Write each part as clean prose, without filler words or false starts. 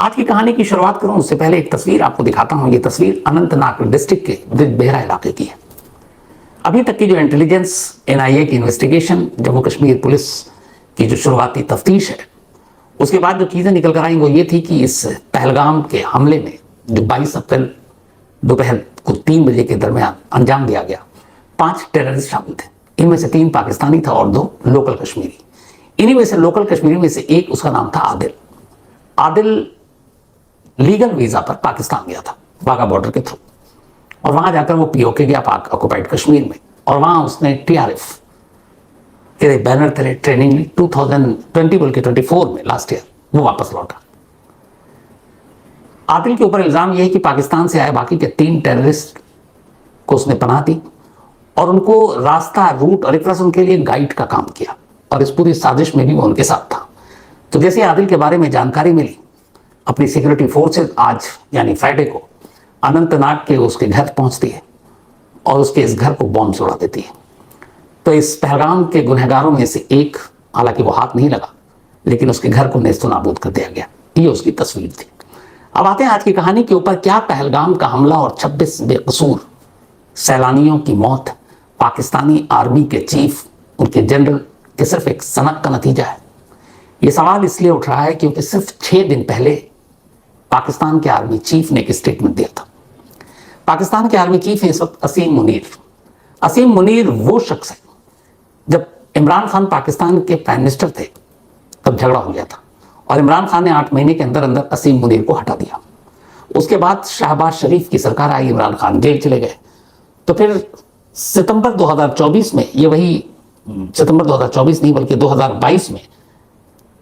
आज की कहानी की शुरुआत करूं उससे पहले एक तस्वीर आपको दिखाता हूं। ये तस्वीर अनंतनाग डिस्ट्रिक्ट के बिजबेहरा इलाके की है। अभी तक की जो इंटेलिजेंस एनआईए की इन्वेस्टिगेशन, जम्मू कश्मीर पुलिस की जो शुरुआती तफ्तीश है, उसके बाद जो चीजें निकल कर आई वो ये थी कि इस पहलगाम के हमले में जो 22 अप्रैल दोपहर को 3 बजे के दरमियान अंजाम दिया गया, 5 टेररिस्ट शामिल थे। इनमें से 3 पाकिस्तानी था और 2 लोकल कश्मीरी। इन्हीं में से लोकल कश्मीरी में से एक, उसका नाम था आदिल। आदिल लीगल वीजा पर पाकिस्तान गया था वाघा बॉर्डर के थ्रू, और वहां जाकर वो पीओके गया, पाक ऑक्युपाइड कश्मीर में, और वहां उसने टीआरएफ के बैनर तले ट्रेनिंग ली। 2020 बल्कि 24 में लास्ट ईयर वो वापस लौटा। आदिल के ऊपर इल्जाम यह है कि पाकिस्तान से आए बाकी के 3 टेररिस्ट को उसने पनाह दी और उनको रास्ता, रूट और एक तरह से उनके लिए गाइड का काम किया, और इस पूरी साजिश में भी वो उनके साथ था। तो जैसे आदिल के बारे में जानकारी मिली, अपनी सिक्योरिटी फोर्सेज आज यानी फ्राइडे को अनंतनाग के उसके घर पहुंचती है और उसके इस घर को बॉम्ब से उड़ा देती है। तो इस पहलगाम के गुनहगारों में से एक, हालांकि वो हाथ नहीं लगा, लेकिन उसके घर को नेस्तनाबूद कर दिया गया। ये उसकी तस्वीर थी। अब आते हैं आज की कहानी के ऊपर। क्या पहलगाम का हमला और 26 बेकसूर सैलानियों की मौत पाकिस्तानी आर्मी के चीफ, उनके जनरल के सिर्फ एक सनक का नतीजा है? ये सवाल इसलिए उठ रहा है क्योंकि सिर्फ 6 दिन पहले पाकिस्तान के आर्मी चीफ ने एक स्टेटमेंट दिया था। पाकिस्तान के आर्मी चीफ है इस वक्त असीम मुनीर। असीम मुनीर वो शख्स है, जब इमरान खान पाकिस्तान के प्राइम मिनिस्टर थे तब झगड़ा हो गया था और इमरान खान ने 8 महीने के अंदर अंदर असीम मुनीर को हटा दिया। उसके बाद शहबाज शरीफ की सरकार आई, इमरान खान जेल चले गए। तो फिर सितंबर 2024 में, ये वही सितंबर 2024 नहीं बल्कि 2022 में,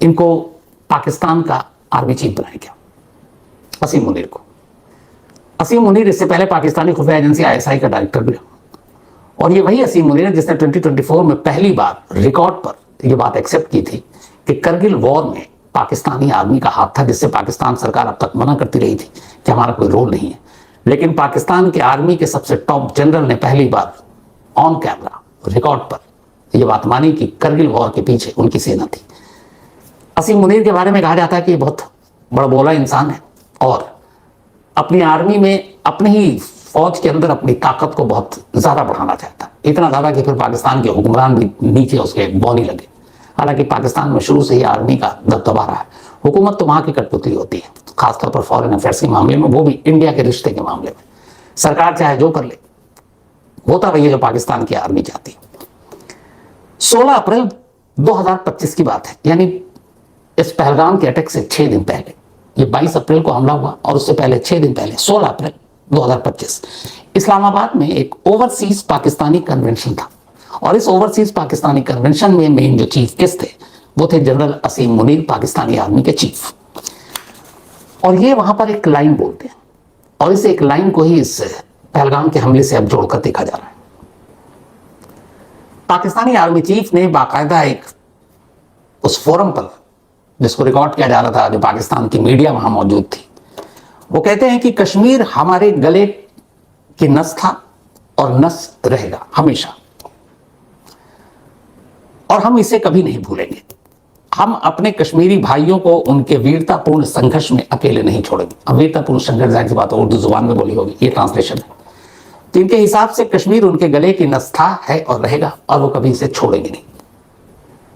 इनको पाकिस्तान का आर्मी चीफ बनाया गया, असीम मुनीर को। असीम मुनीर इससे पहले पाकिस्तानी खुफिया एजेंसी आईएसआई का डायरेक्टर भी रहा, और ये वही असीम मुनीर है जिसने 2024 में पहली बार रिकॉर्ड पर यह बात एक्सेप्ट की थी कि करगिल वॉर में पाकिस्तानी आर्मी का हाथ था, जिससे पाकिस्तान सरकार अब तक मना करती रही थी कि हमारा कोई रोल नहीं है। लेकिन पाकिस्तान के आर्मी के सबसे टॉप जनरल ने पहली बार ऑन कैमरा रिकॉर्ड पर यह बात मानी कि करगिल वॉर के पीछे उनकी सेना थी। असीम मुनीर के बारे में कहा जाता है कि बहुत बड़ा बोला इंसान है और अपनी आर्मी में, अपने ही फौज के अंदर अपनी ताकत को बहुत ज्यादा बढ़ाना चाहता है, इतना ज्यादा कि फिर पाकिस्तान के हुक्मरान भी नीचे उसके बौनी लगे। हालांकि पाकिस्तान में शुरू से ही आर्मी का दबदबा रहा है। हुकूमत तो वहां की कठपुतली होती है, खासतौर पर फॉरेन अफेयर्स के मामले में, वो भी इंडिया के रिश्ते के मामले में। सरकार चाहे जो कर ले, होता वही है जो पाकिस्तान की आर्मी चाहती है। 16 अप्रैल 2025 की बात है, यानी इस पहलगाम के अटैक से 6 दिन पहले। ये 22 अप्रैल को हमला हुआ और उससे पहले 6 दिन पहले 16 अप्रैल 2025 इस्लामाबाद में एक ओवरसीज पाकिस्तानी कन्वेंशन था, और इस ओवरसीज पाकिस्तानी कन्वेंशन में मेन जो चीफ गेस्ट थे वो थे जनरल असीम मुनीर, पाकिस्तानी आर्मी के चीफ। और ये वहां पर एक लाइन बोलते हैं, और इस एक लाइन को ही इस पहलगाम के हमले से अब जोड़कर देखा जा रहा है। पाकिस्तानी आर्मी चीफ ने बाकायदा एक उस फोरम पर, जिसको रिकॉर्ड किया जा रहा था, जो पाकिस्तान की मीडिया वहां मौजूद थी, वो कहते हैं कि कश्मीर हमारे गले की नस था और नस रहेगा हमेशा, और हम इसे कभी नहीं भूलेंगे। हम अपने कश्मीरी भाइयों को उनके वीरतापूर्ण संघर्ष में अकेले नहीं छोड़ेंगे। अब वीरतापूर्ण संघर्ष जाहिर सी बात उर्दू जुबान में बोली होगी, ये ट्रांसलेशन है। तो इनके हिसाब से कश्मीर उनके गले की नस था, है और रहेगा, और वो कभी इसे छोड़ेंगे नहीं।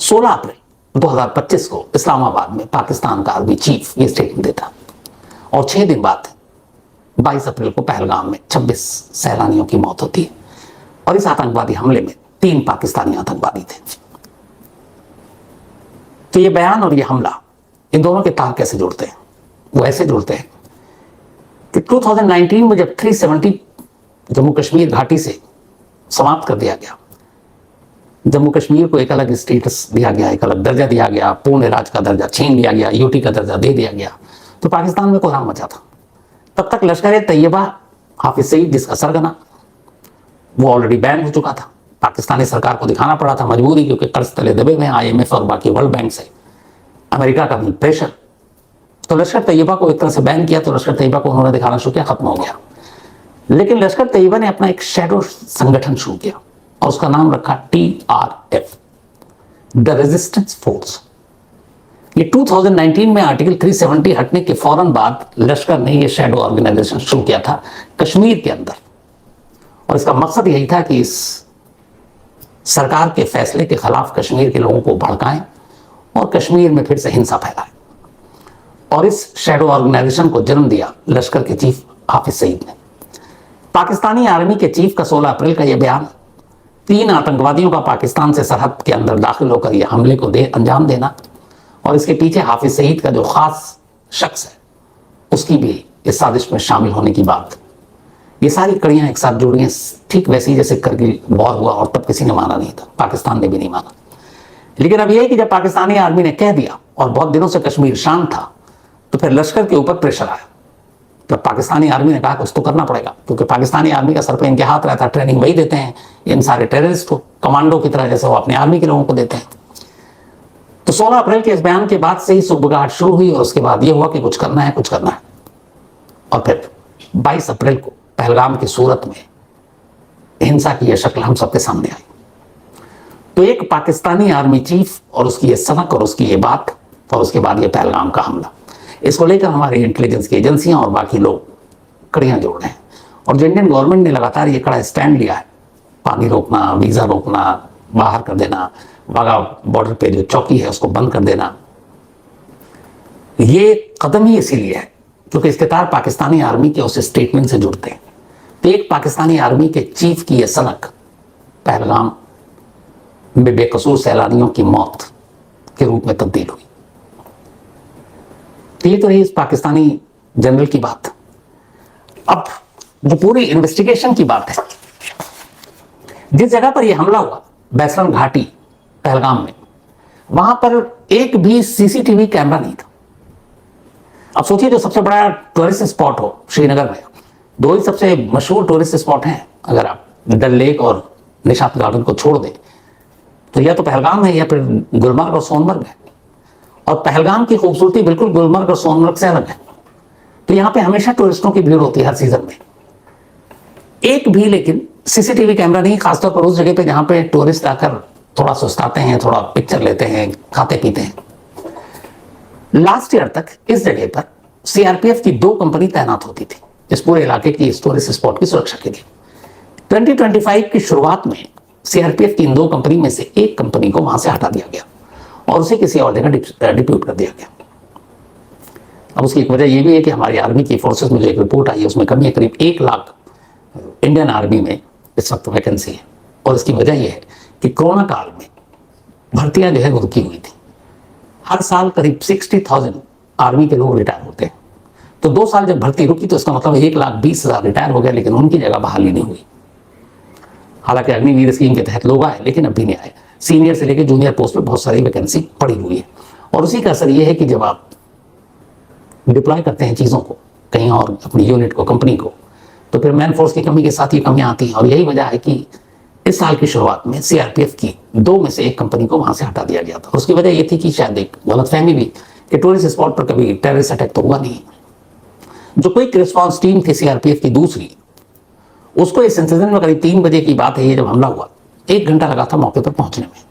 16 अप्रैल 2025 को इस्लामाबाद में पाकिस्तान का आर्मी चीफ ये स्टेटमेंट देता, और 6 दिन बाद 22 अप्रैल को पहलगाम में 26 सैलानियों की मौत होती है, और इस आतंकवादी हमले में 3 पाकिस्तानी आतंकवादी थे। तो ये बयान और ये हमला, इन दोनों के तार कैसे जुड़ते हैं? वो ऐसे जुड़ते हैं कि 2019 में जब 370 जम्मू कश्मीर घाटी से समाप्त कर दिया गया, जम्मू कश्मीर को एक अलग स्टेटस दिया गया, एक अलग दर्जा दिया गया, पूर्ण राज्य का दर्जा छीन लिया गया, यूटी का दर्जा दे दिया गया, तो पाकिस्तान में कोहराम मचा था। तब तक लश्कर तैयबा, हाफिज सईद जिसका सरगना, वो ऑलरेडी बैन हो चुका था। पाकिस्तानी सरकार को दिखाना पड़ा था मजबूरी, क्योंकि कर्ज तले दबे हुए IMF और बाकी वर्ल्ड बैंक से, अमेरिका का भी प्रेशर। तो लश्कर तैयबा को एक तरह से बैन किया, तो लश्कर तैयबा को उन्होंने दिखाना शुरू किया, खत्म हो गया। लेकिन लश्कर तैयबा ने अपना एक शैडो संगठन शुरू किया और उसका नाम रखा TRF, द रेजिस्टेंस फोर्स। ये 2019 में आर्टिकल 370 हटने के फौरन बाद लश्कर ने ये शैडो ऑर्गेनाइजेशन शुरू किया था कश्मीर के अंदर, और इसका मकसद यही था कि इस सरकार के फैसले के खिलाफ कश्मीर के लोगों को भड़काएं और कश्मीर में फिर से हिंसा फैलाएं। और इस शैडो ऑर्गेनाइजेशन को जन्म दिया लश्कर के चीफ हाफिज सईद ने। पाकिस्तानी आर्मी के चीफ का 16 अप्रैल का यह बयान, 3 आतंकवादियों का पाकिस्तान से सरहद के अंदर दाखिल होकर यह हमले को अंजाम देना, और इसके पीछे हाफिज सईद का जो खास शख्स है उसकी भी इस साजिश में शामिल होने की बात, ये सारी कड़ियां एक साथ जुड़ गई, ठीक वैसे ही जैसे करगिल वॉर हुआ और तब किसी ने माना नहीं था, पाकिस्तान ने भी नहीं माना। लेकिन अब यह है कि जब पाकिस्तानी आर्मी ने कह दिया और बहुत दिनों से कश्मीर शांत था, तो फिर लश्कर के ऊपर प्रेशर आया। तो पाकिस्तानी आर्मी ने कहा कुछ तो करना पड़ेगा, क्योंकि पाकिस्तानी आर्मी का सर पे इनके हाथ रहता है, ट्रेनिंग वही देते हैं इन सारे टेररिस्ट को, कमांडो की तरह जैसे वो अपने आर्मी के लोगों को देते हैं। तो 16 अप्रैल के इस बयान के बाद से ही सुगबुगाहट शुरू हुई, और उसके बाद यह हुआ कि कुछ करना है कुछ करना है। और फिर 22 अप्रैल को पहलगाम की सूरत में हिंसा की यह शक्ल हम सबके सामने आई। तो एक पाकिस्तानी आर्मी चीफ और उसकी ये सनक और उसकी ये बात, और उसके बाद ये पहलगाम का हमला, इसको लेकर हमारी इंटेलिजेंस की एजेंसियां और बाकी लोग कड़ियां जोड़ रहे हैं। और जो इंडियन गवर्नमेंट ने लगातार ये कड़ा स्टैंड लिया है, पानी रोकना, वीजा रोकना, बाहर कर देना, वाघा बॉर्डर पे जो चौकी है उसको बंद कर देना, ये कदम ही इसीलिए है क्योंकि इसके तार पाकिस्तानी आर्मी के उस स्टेटमेंट से जुड़ते हैं। तो एक पाकिस्तानी आर्मी के चीफ की यह सनक पहलगाम में बेकसूर सैलानियों की मौत के रूप में तब्दील हुई। तो ये तो रही इस पाकिस्तानी जनरल की बात। अब जो पूरी इन्वेस्टिगेशन की बात है, जिस जगह पर यह हमला हुआ बैसरन घाटी पहलगाम में, वहां पर एक भी सीसीटीवी कैमरा नहीं था। अब सोचिए जो सबसे बड़ा टूरिस्ट स्पॉट हो श्रीनगर में, 2 ही सबसे मशहूर टूरिस्ट स्पॉट हैं, अगर आप डल लेक और निशात गार्डन को छोड़ दें तो या तो पहलगाम है या फिर गुलमर्ग और सोनमर्ग है। और पहलगाम की खूबसूरती बिल्कुल गुलमर्ग और सोनमर्ग से अलग है। तो यहाँ पे हमेशा टूरिस्टों की भीड़ होती है हर सीजन में। एक भी लेकिन सीसीटीवी कैमरा नहीं, खासतौर पर उस जगह पे जहाँ पे टूरिस्ट आकर थोड़ा सुस्ताते हैं, थोड़ा पिक्चर लेते हैं, खाते पीते हैं। लास्ट ईयर तक इस जगह पर सीआरपीएफ की 2 कंपनी तैनात होती थी इस पूरे इलाके की इस टूरिस्ट स्पॉट की सुरक्षा के लिए। 2025 की शुरुआत में सीआरपीएफ की इन 2 कंपनी में से एक कंपनी को वहां से हटा दिया गया और उसे किसी और जगह डिप्यूट कर दिया गया। अब उसकी एक वजह यह भी है कि हमारी आर्मी की फोर्सेस में जो एक रिपोर्ट आई है उसमें कमी है, करीब 1 लाख इंडियन आर्मी में इस वक्त वैकेंसी है। और इसकी वजह यह है कि कोरोना काल में भर्तियां जो है वो रुकी हुई थी। हर साल करीब 60,000 आर्मी के लोग रिटायर होते हैं। तो 2 साल जब भर्ती रुकी तो इसका मतलब 1,20,000 रिटायर हो गया, लेकिन उनकी जगह बहाली नहीं हुई। हालांकि अग्निवीर स्कीम के तहत लोग आए, लेकिन अभी नहीं आए। सीनियर से लेकर जूनियर पोस्ट पे बहुत सारी वैकेंसी पड़ी हुई है। और उसी का असर यह है कि जब आप डिप्लॉय करते हैं चीज़ों को कहीं और, अपनी यूनिट को, कंपनी को, तो फिर मैन फोर्स की कमी के साथ ये कमियां आती हैं। और यही वजह है कि इस साल की शुरुआत में सीआरपीएफ की 2 में से 1 कंपनी को वहां से हटा दिया गया था। उसकी वजह यह थी कि शायद एक गलतफहमी भी कि टूरिस्ट स्पॉट पर कभी टेररिस्ट अटैक तो हुआ नहीं। जो क्विक रिस्पॉन्स टीम थी सीआरपीएफ की दूसरी, उसको इस इंसिडेंट में करीब 3 बजे की बात है ये जब हमला हुआ, 1 घंटा लगा था मौके पर पहुंचने में।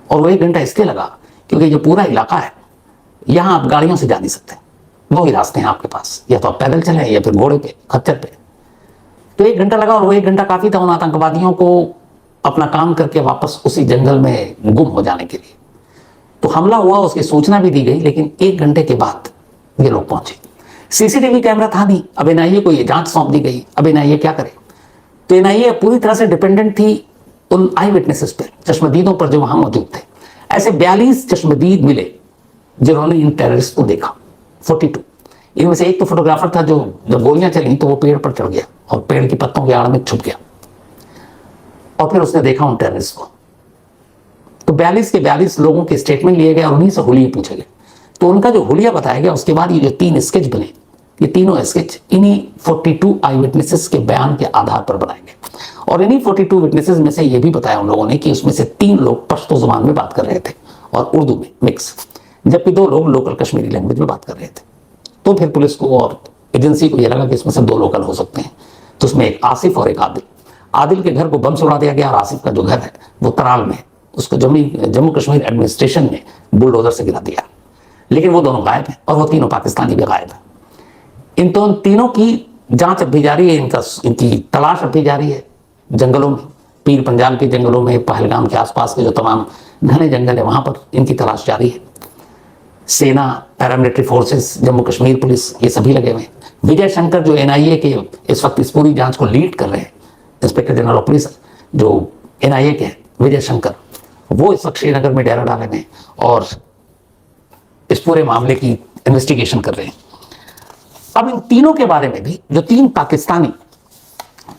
और वो 1 घंटा इसलिए लगा क्योंकि जो पूरा इलाका है यहाँ आप गाड़ियों से जा नहीं सकते, 2 ही रास्ते हैं आपके पास, या तो आप पैदल चले या फिर घोड़े पे, खच्चर पे। तो 1 घंटा लगा और वो 1 घंटा काफी था उन आतंकवादियों को अपना काम करके वापस उसी जंगल में गुम हो जाने के लिए। तो हमला हुआ, उसकी सूचना भी दी गई, लेकिन 1 घंटे के बाद ये लोग पहुंचे। सीसीटीवी कैमरा था नहीं। अब एनआईए को ये जांच सौंप दी गई। अब एनआईए क्या करे? तो एनआईए पूरी तरह से डिपेंडेंट थी उन आई विटनेसेस पर, चश्मदीदों पर जो वहां मौजूद थे। ऐसे 42 चश्मदीद मिले जिन्होंने इन टेररिस्ट को देखा, 42। इनमें से एक तो फोटोग्राफर था जो जब गोलियां चली तो वो पेड़ पर चढ़ गया और पेड़ की पत्तों के आड़ में छुप गया और फिर उसने देखा उन टेररिस्ट को। तो 42 के 42 लोगों के स्टेटमेंट लिए गए और उन्हीं से हुलिये पूछे गए। तो उनका जो हुलिया बताया गया, उसके बाद ये जो 3 स्केच बने, ये तीनों स्केच इन्हीं 42 आई विटनेसेस के बयान के आधार पर बनाए गए। और इन्हीं 42 विटनेसेस में से ये भी बताया उन लोगों ने कि उसमें से 3 लोग पश्तो जुबान में बात कर रहे थे और उर्दू में मिक्स, जबकि 2 लोग लोकल कश्मीरी लैंग्वेज में बात कर रहे थे। तो फिर पुलिस को और एजेंसी को यह लगा कि इसमें से 2 लोकल हो सकते हैं। तो उसमें एक आसिफ और एक आदिल। आदिल के घर को बम से उड़ा दिया गया और आसिफ का जो घर है वो तराल में है, उसको जम्मू कश्मीर एडमिनिस्ट्रेशन ने बुलडोजर से गिरा दिया। लेकिन वो दोनों गायब हैं और वो तीनों पाकिस्तानी भी गायब हैं। इन तीनों की जांच अब भी जारी है, इनकी तलाश अब भी जारी है जंगलों में, पीर पंजाल के जंगलों में, पहलगाम के आसपास के जो तमाम घने जंगल है वहां पर इनकी तलाश जारी है। सेना, paramilitary forces, Jammu Kashmir police, ये सभी लगे हुए हैं। विजय शंकर जो एनआईए के इस वक्त इस पूरी जांच को लीड कर रहे हैं, इंस्पेक्टर जनरल ऑफ पुलिस जो एनआईए के हैं विजय शंकर, वो इस वक्त श्रीनगर में डेरा डाले हैं और इस पूरे मामले की इन्वेस्टिगेशन कर रहे हैं। अब इन तीनों के बारे में भी, जो 3 पाकिस्तानी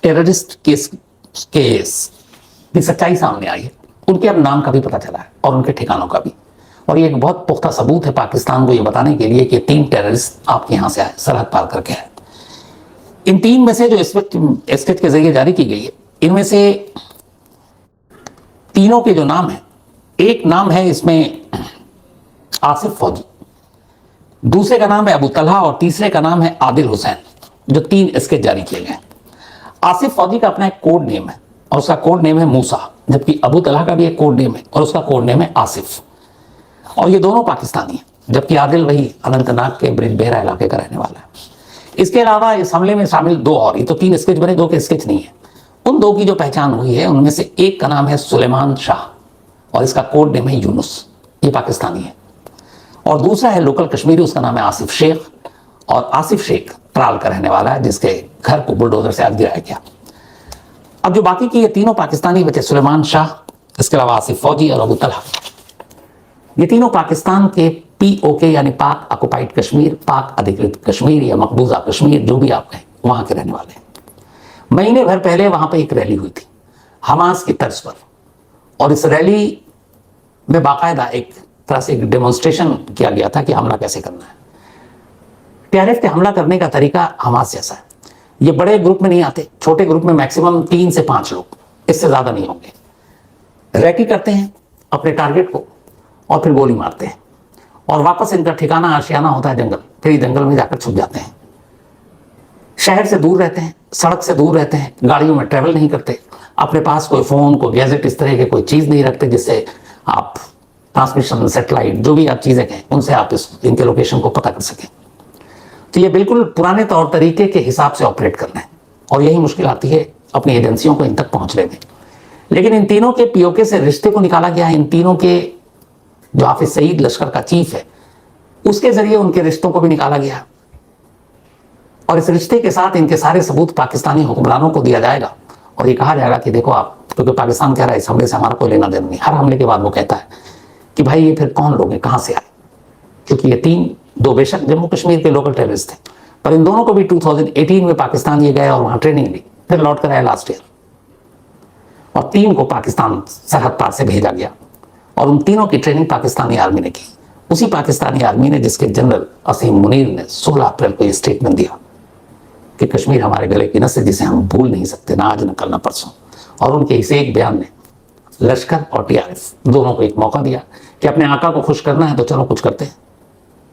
टेररिस्ट केस की सच्चाई सामने आई है, उनके अब नाम का भी पता चला है और उनके ठिकानों का भी। और ये एक बहुत पुख्ता सबूत है पाकिस्तान को ये बताने के लिए कि 3 टेररिस्ट आपके यहां से आए, सरहद पार करके आए। इन 3 में से जो स्केच के जरिए जारी की गई है, इनमें से तीनों के जो नाम है, एक नाम है इसमें आसिफ फौजी, दूसरे का नाम है अबू तलहा और तीसरे का नाम है आदिल हुसैन, जो 3 स्केच जारी किए गए। आसिफ फौजी का अपना एक कोड नेम है और उसका कोड नेम है मूसा, जबकि अबू तलहा का भी एक कोड नेम है और उसका कोड नेम है आसिफ, और ये दोनों पाकिस्तानी हैं, जबकि आदिल वही अनंतनाग के ब्रिजबेहरा इलाके का रहने वाला है। इसके अलावा इस हमले में शामिल 2 और, ये तो 3 स्केच बने, 2 के स्केच नहीं है। उन 2 की जो पहचान हुई है उनमें से एक का नाम है सुलेमान शाह और इसका कोड नेम है यूनुस, ये पाकिस्तानी है, और दूसरा है लोकल कश्मीरी, उसका नाम है आसिफ शेख, और आसिफ शेख त्राल का रहने वाला है जिसके घर को बुलडोजर से आज गिराया गया। अब जो बाकी की ये तीनों पाकिस्तानी बचे, सुलेमान शाह, इसके अलावा आसिफ फौजी और अबू तलहा, ये तीनों पाकिस्तान के POK यानी पाक ऑक्युपाइड कश्मीर, पाक अधिकृत कश्मीर या मकबूजा कश्मीर, जो भी आप कहें, वहां के रहने वाले हैं। महीने भर पहले वहां पर एक रैली हुई थी हमास की तर्ज पर, और इस रैली में बाकायदा एक तरह से एक डेमोन्स्ट्रेशन किया गया था कि हमला कैसे करना है। TRF के हमला करने का तरीका हमास जैसा है, ये बड़े ग्रुप में नहीं आते, छोटे ग्रुप में मैक्सिमम 3 से 5 लोग, इससे ज्यादा नहीं होंगे। रैकी करते हैं अपने टारगेट को और फिर गोली मारते हैं, और वापस इनका ठिकाना आशियाना होता है जंगल, फिर जंगल में जाकर छुप जाते हैं। शहर से दूर रहते हैं, सड़क से दूर रहते हैं, गाड़ियों में ट्रेवल नहीं करते, अपने पास कोई फोन, कोई गैजेट, इस तरह के कोई चीज नहीं रखते जिससे आप ट्रांसमिशन, सेटेलाइट, जो भी आप चीजें कहें, उनसे आप इनके लोकेशन को पता कर सकें। तो ये बिल्कुल पुराने तौर तरीके के हिसाब से ऑपरेट करना है, और यही मुश्किल आती है अपनी एजेंसियों को इन तक पहुंचने में। लेकिन इन तीनों के POK से रिश्ते को निकाला गया है। इन तीनों के जो हाफिज सईद लश्कर का चीफ है, उसके जरिए उनके रिश्तों को भी निकाला गया, और इस रिश्ते के साथ इनके सारे सबूत पाकिस्तानी हुक्मरानों को दिया जाएगा और ये कहा जाएगा कि देखो आप, क्योंकि पाकिस्तान कह रहा है इस हमले से हमारा कोई लेना देना नहीं। हर हमले के बाद वो कहता है कि भाई ये फिर कौन लोग हैं, कहां से आए, क्योंकि ये 2 बेशक जम्मू कश्मीर के लोकल टेररिस्ट थे, पर इन दोनों को भी 2018 में पाकिस्तान ये गए और वहां ट्रेनिंग ली, फिर लौट कर आए लास्ट ईयर, और 3 को पाकिस्तान सरहद पार से भेजा गया, और उन तीनों की ट्रेनिंग पाकिस्तानी आर्मी ने की। उसी पाकिस्तानी आर्मी ने जिसके जनरल असीम मुनीर ने 16 अप्रैल को ये स्टेटमेंट दिया कि कश्मीर हमारे गले की नस है जिसे हम भूल नहीं सकते, ना आज न कल न परसों। और उनके इस एक बयान ने लश्कर और TRF दोनों को एक मौका दिया कि अपने आका को खुश करना है तो चलो कुछ करते हैं,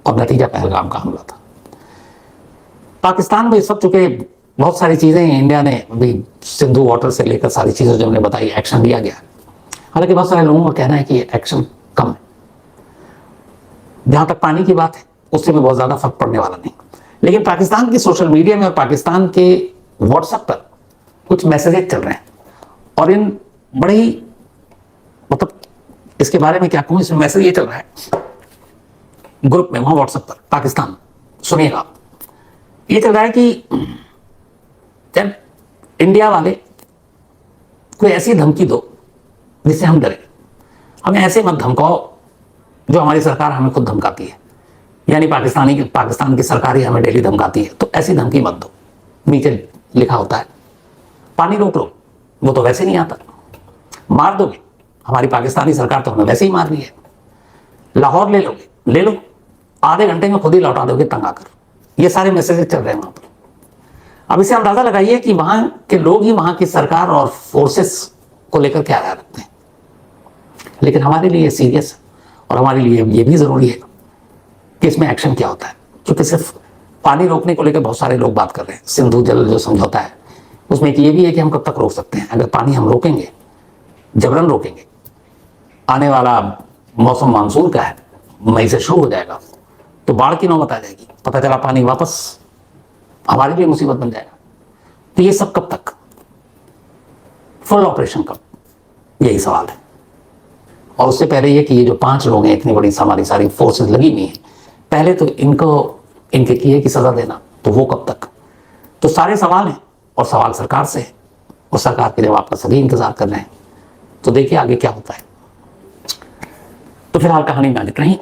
और नतीजा पहलगाम का हमला था। पाकिस्तान में इस वक्त चूंकि बहुत सारी चीजें इंडिया ने भी, सिंधु वाटर से लेकर सारी चीजें जो हमने बताई, एक्शन लिया गया, हालांकि बहुत सारे लोगों का कहना है कि ये एक्शन कम है। जहां तक पानी की बात है उससे भी बहुत ज्यादा फर्क पड़ने वाला नहीं, लेकिन पाकिस्तान की सोशल मीडिया में और पाकिस्तान के व्हाट्सएप पर कुछ मैसेजेस चल रहे हैं, और इन बड़े ही, मतलब इसके बारे में क्या कहूं, इसमें मैसेज ये चल रहा है ग्रुप में, वहां व्हाट्सएप पर पाकिस्तान, सुनिएगा, ये चल रहा है कि जब इंडिया वाले कोई ऐसी धमकी दो जिससे हम डरे, हमें ऐसे मत धमकाओ जो हमारी सरकार हमें खुद धमकाती है, यानी पाकिस्तान की सरकार ही हमें डेली धमकाती है, तो ऐसी धमकी मत दो। नीचे लिखा होता है पानी रोक लो, वो तो वैसे नहीं आता, मार दोगे, हमारी पाकिस्तानी सरकार तो हमें वैसे ही मार रही है, लाहौर ले लोगे, ले लो, आधे घंटे में खुद ही लौटा दोगे तंग आकर। ये सारे मैसेजेस चल रहे हैं वहां पर। अब इसे अंदाजा लगाइए कि वहां के लोग ही वहां की सरकार और फोर्सेस को लेकर क्या राय रखते हैं। लेकिन हमारे लिए सीरियस है, और हमारे लिए ये भी जरूरी है कि इसमें एक्शन क्या होता है, क्योंकि सिर्फ पानी रोकने को लेकर बहुत सारे लोग बात कर रहे हैं। सिंधु जल जो समझौता है उसमें एक ये भी है कि हम कब तक रोक सकते हैं। अगर पानी हम रोकेंगे, जबरन रोकेंगे, आने वाला मौसम मानसून का है, मई से शुरू हो जाएगा, तो बाढ़ की नौबत आ जाएगी, पता चला पानी वापस हमारे लिए मुसीबत बन जाएगा। तो ये सब कब तक, फुल ऑपरेशन कब, यही सवाल है। और उससे पहले ये कि ये जो 5 लोग हैं, इतनी बड़ी हमारी सारी फोर्सेस लगी हुई हैं, पहले तो इनके किए की सजा देना, तो वो कब तक। तो सारे सवाल हैं और सवाल सरकार से है और सरकार के जवाब का सभी इंतजार कर रहे हैं। तो देखिए आगे क्या होता है। तो फिलहाल कहानी में आगे रही।